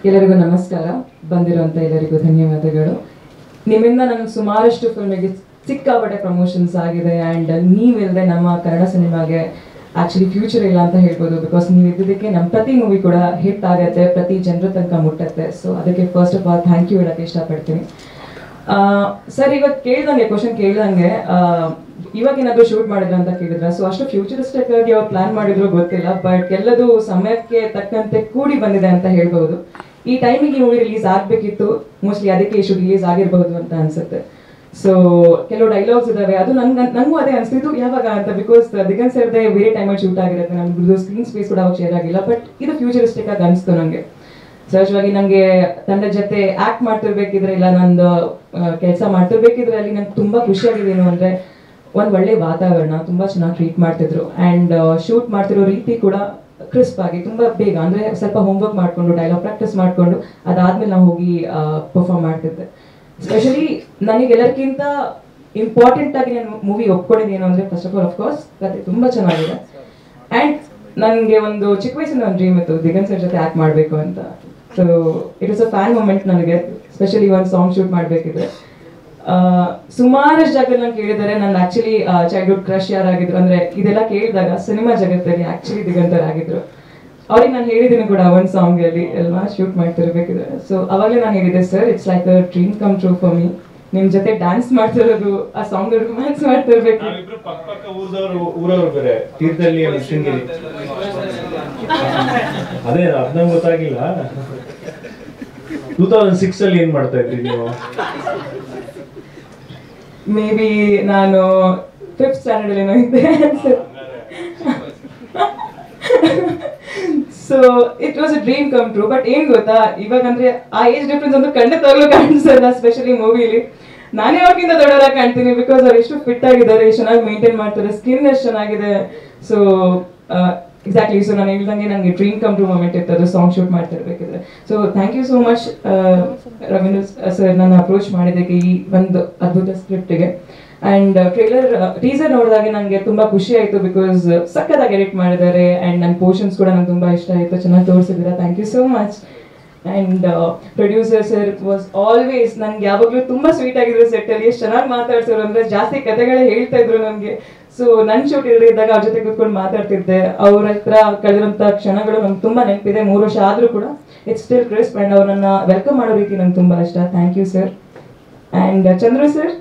ಎಲ್ಲರಿಗೂ ನಮಸ್ಕಾರ. ಬಂದಿರುವಂಥ ಎಲ್ಲರಿಗೂ ಧನ್ಯವಾದಗಳು. ನಿಮ್ಮಿಂದ ನನಗೆ ಸುಮಾರಷ್ಟು ಫಿಲ್ಮಿಗೆ ಸಿಕ್ಕಾಪಟ್ಟೆ ಪ್ರಮೋಷನ್ಸ್ ಆಗಿದೆ. ಆ್ಯಂಡ್ ನೀವಿಲ್ಲದೆ ನಮ್ಮ ಕನ್ನಡ ಸಿನಿಮಾಗೆ ಆ್ಯಕ್ಚುಲಿ ಫ್ಯೂಚರ್ ಇಲ್ಲ ಅಂತ ಹೇಳ್ಬೋದು. ಬಿಕಾಸ್ ನೀವು ಇದ್ದಿದ್ದಕ್ಕೆ ನಮ್ಮ ಪ್ರತಿ ಮೂವಿ ಕೂಡ ಹಿಟ್ ಆಗುತ್ತೆ, ಪ್ರತಿ ಜನರ ತನಕ ಮುಟ್ಟುತ್ತೆ. ಸೊ ಅದಕ್ಕೆ first of all thank you ಹೇಳೋಕ್ಕೆ ಇಷ್ಟಪಡ್ತೀನಿ. ಸರ್, ಇವಾಗ ಕೇಳ್ದಂಗೆ ಕ್ವಶನ್ ಕೇಳ್ದಂಗೆ ಇವಾಗ ಏನಾದರೂ ಶೂಟ್ ಮಾಡಿದ್ರು ಅಂತ ಕೇಳಿದ್ರೆ, ಸೊ ಅಷ್ಟು ಫ್ಯೂಚರಿಸ್ಟಿಕ್ ಆಗಿ ಅವ್ರು ಪ್ಲಾನ್ ಮಾಡಿದ್ರು ಗೊತ್ತಿಲ್ಲ. ಬಟ್ ಎಲ್ಲದೂ ಸಮಯಕ್ಕೆ ತಕ್ಕಂತೆ ಕೂಡಿ ಬಂದಿದೆ ಅಂತ ಹೇಳ್ಬೋದು. ಈ ಟೈಮಿಗೆ ಮೂವಿ ರಿಲೀಸ್ ಆಗಬೇಕಿತ್ತು, ಮೋಸ್ಟ್ಲಿ ಅದಕ್ಕೆ ಇಶ್ಯೂ ರಿಲೀಸ್ ಆಗಿರಬಹುದು ಅಂತ ಅನ್ಸುತ್ತೆ. ಸೊ ಕೆಲವು ಡೈಲಾಗ್ಸ್ ಇದಾವೆ, ಅದು ನಂಗೂ ಅದೇ ಅನಿಸ್ತಿತ್ತು ಯಾವಾಗ ಅಂತ. ಬಿಕಾಸ್ ದಿಗಂತ್ ಸರ್ದೆ ಬೇರೆ ಟೈಮಲ್ಲಿ ಶೂಟ್ ಆಗಿರುತ್ತೆ, ನಮ್ದು ಸ್ಕ್ರೀನ್ ಸ್ಪೇಸ್ ಕೂಡ ಅವಾಗ ಶೇರ್ ಆಗಿಲ್ಲ. ಬಟ್ ಇದು ಫ್ಯೂಚರಿಸ್ಟಿಕ್ ಆಗಿ ಅನಿಸ್ತು ನನಗೆ. ಸಹಜವಾಗಿ ನನಗೆ ತಂಡ ಜೊತೆ ಆ್ಯಕ್ಟ್ ಮಾಡ್ತಿರ್ಬೇಕಿದ್ರೆ, ಇಲ್ಲ ನಂದು ಕೆಲಸ ಮಾಡ್ತಿರ್ಬೇಕಿದ್ರೆ ಅಲ್ಲಿ ನಂಗೆ ತುಂಬ ಖುಷಿಯಾಗಿದ್ದೇನು ಅಂದರೆ, ಒಂದು ಒಳ್ಳೆ ವಾತಾವರಣ, ತುಂಬ ಚೆನ್ನಾಗಿ ಟ್ರೀಟ್ ಮಾಡ್ತಿದ್ರು. ಆ್ಯಂಡ್ ಶೂಟ್ ಮಾಡ್ತಿರೋ ರೀತಿ ಕೂಡ ಕ್ರಿಸ್ಪ್ ಆಗಿ ತುಂಬ ಬೇಗ, ಅಂದರೆ ಸ್ವಲ್ಪ ಹೋಮ್ವರ್ಕ್ ಮಾಡಿಕೊಂಡು ಡೈಲಾಗ್ ಪ್ರಾಕ್ಟೀಸ್ ಮಾಡಿಕೊಂಡು ಅದಾದ್ಮೇಲೆ ನಾವು ಹೋಗಿ ಪರ್ಫಾರ್ಮ್ ಮಾಡ್ತಿದ್ದೆ. ಸ್ಪೆಷಲಿ ನನಗೆಲ್ಲರಿಗಿಂತ ಇಂಪಾರ್ಟೆಂಟ್ ಆಗಿ ನಾನು ಮೂವಿ ಒಪ್ಕೊಂಡಿದ್ದೇನು ಅಂದರೆ, ಫಸ್ಟ್ ಆಫ್ ಆಲ್ ಅಫ್ಕೋರ್ಸ್ ಕತೆ ತುಂಬ ಚೆನ್ನಾಗಿದೆ. ಆ್ಯಂಡ್ ನನಗೆ ಒಂದು ಚಿಕ್ಕ ವಯಸ್ಸಿನ ಒಂದು ಡ್ರೀಮ್ ಇತ್ತು, ದಿಗಂತ್ ಸರ್ ಜೊತೆ ಆ್ಯಕ್ಟ್ ಮಾಡಬೇಕು ಅಂತ. So it is a fan moment ನನಗೆ. ಸ್ಪೆಷಲಿ ಒಂದು ಸಾಂಗ್ ಶೂಟ್ ಮಾಡಬೇಕಿದ್ರೆ ಸುಮಾರಷ್ಟು ಜಾಗದಲ್ಲಿ ನಾನು ಕೇಳಿದ್ದಾರೆ ನನ್ನ ಆ್ಯಕ್ಚುಲಿ ಚೈಲ್ಡ್ಹುಡ್ ಕ್ರಶ್ ಯಾರಾಗಿದ್ರು ಅಂದರೆ, ಇದೆಲ್ಲ ಕೇಳಿದಾಗ ಸಿನಿಮಾ ಜಗತ್ತಲ್ಲಿ ಆ್ಯಕ್ಚುಲಿ ದಿಗಂತರ್ ಆಗಿದ್ರು. ಅವ್ರಿಗೆ ನಾನು ಹೇಳಿದ್ದೀನಿ ಕೂಡ ಒಂದು ಸಾಂಗಲ್ಲಿ ಅಲ್ವಾ ಶೂಟ್ ಮಾಡ್ತಿರ್ಬೇಕಿದ್ರೆ. ಸೊ ಅವಾಗಲೇ ನಾನು ಹೇಳಿದ್ದೆ, sir it's like a dream come true for me, ನಿಮ್ ಜೊತೆ ಡ್ಯಾನ್ಸ್ ಮಾಡ್ತಿರೋದು, ಆ ಸಾಂಗ್ ರೊಮ್ಯಾನ್ಸ್ ಮಾಡ್ತಿರ್ಬೇಕು. ಅದೇ ಅದ್ನ ಗೊತ್ತಾಗಿಲ್ಲ. 2006 ಅಲ್ಲಿ ಏನ್ ಮಾಡ್ತಾ ಇದ್ರಿ ನೀವು? ಮೇ ಬಿ ನಾನು 5th ಸ್ಟ್ಯಾಂಡರ್ಡ್ ಏನೋ ಇದ್ದೆ. So it was a dream come true. But ಏನ್ ಗೊತ್ತಾ, ಇವಾಗ ಅಂದ್ರೆ ಆ ಏಜ್ ಡಿಫ್ರೆನ್ಸ್ ಒಂದು ಖಂಡಿತವಾಗ್ಲೂ ಕಾಣಿಸಲ್ಲ. ಸ್ಪೆಷಲಿ ಮೂವಿಲಿ ನಾನೇ ಅವ್ರಿಗಿಂತ ದೊಡ್ಡವರಾಗಿ ಕಾಣ್ತೀನಿ. ಬಿಕಾಸ್ ಅವ್ರು ಎಷ್ಟು ಫಿಟ್ ಆಗಿದ್ದಾರೆ, ಎಷ್ಟು ಚೆನ್ನಾಗಿ ಮೇಂಟೈನ್ ಮಾಡ್ತಾರೆ, ಸ್ಕಿನ್ ಎಷ್ಟು ಚೆನ್ನಾಗಿದೆ. So exactly. ಸೊ ನಾನು ಹೇಳ್ದಂಗೆ ನನಗೆ ಡ್ರೀಮ್ ಕಮ್ ಟ್ರೂ ಮೂಮೆಂಟ್ ಇತ್ತು, ಅದು ಸಾಂಗ್ ಶೂಟ್ ಮಾಡ್ತಿರ್ಬೇಕಿದ್ರೆ. So thank you so much Ravindra sir ನನ್ನ ಅಪ್ರೋಚ್ ಮಾಡಿದ್ದಕ್ಕೆ ಈ ಒಂದು ಅದ್ಭುತ ಸ್ಕ್ರಿಪ್ಟಿಗೆ. ಆ್ಯಂಡ್ ಟೀಸರ್ ನೋಡಿದಾಗ ನನಗೆ ತುಂಬ ಖುಷಿ ಆಯಿತು. ಬಿಕಾಸ್ ಸಕ್ಕತ್ತಾಗಿ ಎಡಿಟ್ ಮಾಡಿದ್ದಾರೆ. ಆ್ಯಂಡ್ ನನ್ನ ಪೋರ್ಷನ್ಸ್ ಕೂಡ ನಂಗೆ ತುಂಬ ಇಷ್ಟ ಆಯಿತು, ಚೆನ್ನಾಗಿ ತೋರಿಸಿದ್ದೀರಾ. Thank you so much. And producer sir was always ನನಗೆ ಯಾವಾಗಲೂ ತುಂಬ ಸ್ವೀಟ್ ಆಗಿದ್ರು ಸೆಟ್ಟಲ್ಲಿ. ಎಷ್ಟು ಚೆನ್ನಾಗಿ ಮಾತಾಡ್ಸೋರು ಅಂದರೆ, ಜಾಸ್ತಿ ಕಥೆಗಳೇ ಹೇಳ್ತಾ ಇದ್ರು ನನಗೆ. ಸೊ ನನ್ನ ಶೂಟ್ ಇದ್ದಾಗ ಅವ್ರ ಜೊತೆ ಕೂತ್ಕೊಂಡು ಮಾತಾಡ್ತಿದ್ದೆ. ಅವ್ರ ಹತ್ರ ಕಳೆದಿರೋಂಥ ಕ್ಷಣಗಳು ನಂಗೆ ತುಂಬ ನೆನಪಿದೆ. 3 ವರ್ಷ ಆದರೂ ಕೂಡ ಇಟ್ಸ್ ಸ್ಟಿಲ್ ಕ್ರಿಸ್ಪ್. ಆ್ಯಂಡ್ ಅವ್ರನ್ನ ವೆಲ್ಕಮ್ ಮಾಡೋ ರೀತಿ ನಂಗೆ ತುಂಬ ಇಷ್ಟ. Thank you sir. And Chandru sir,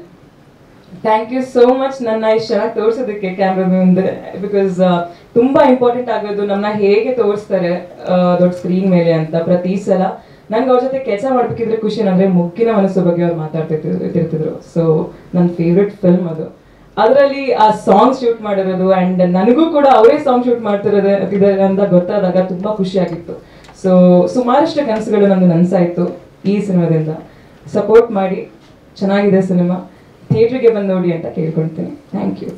thank you so much ನನ್ನ ಇಷ್ಟು ಚೆನ್ನಾಗಿ ತೋರಿಸೋದಕ್ಕೆ ಕ್ಯಾಮ್ರಾ ಮುಂದೆ. ಬಿಕಾಸ್ ತುಂಬ ಇಂಪಾರ್ಟೆಂಟ್ ಆಗೋದು ನಮ್ಮನ್ನ ಹೇಗೆ ತೋರಿಸ್ತಾರೆ ದೊಡ್ಡ ಸ್ಕ್ರೀನ್ ಮೇಲೆ ಅಂತ. ಪ್ರತಿ ಸಲ ನಂಗೆ ಅವ್ರ ಜೊತೆ ಕೆಲಸ ಮಾಡ್ಬೇಕಿದ್ರೆ ಖುಷಿ ಏನಂದರೆ, ಮುಗ್ಗಿನ ಮನಸ್ಸು ಬಗ್ಗೆ ಅವ್ರು ಮಾತಾಡ್ತಿರ್ತಿದ್ರು. ಸೊ ನನ್ನ ಫೇವ್ರೆಟ್ ಫಿಲ್ಮ್ ಅದು. ಅದರಲ್ಲಿ ಆ ಸಾಂಗ್ ಶೂಟ್ ಮಾಡಿರೋದು, ಆ್ಯಂಡ್ ನನಗೂ ಕೂಡ ಅವರೇ ಸಾಂಗ್ ಶೂಟ್ ಮಾಡ್ತಿರೋದು ಅಂತ ಗೊತ್ತಾದಾಗ ತುಂಬ ಖುಷಿಯಾಗಿತ್ತು. ಸೊ ಸುಮಾರಷ್ಟು ಕನಸುಗಳು ನಂದು ನನಸಾಯಿತು ಈ ಸಿನಿಮಾದಿಂದ. ಸಪೋರ್ಟ್ ಮಾಡಿ, ಚೆನ್ನಾಗಿದೆ ಸಿನಿಮಾ, ಥಿಯೇಟ್ರಿಗೆ ಬಂದು ನೋಡಿ ಅಂತ ಕೇಳ್ಕೊಳ್ತೀನಿ. Thank you.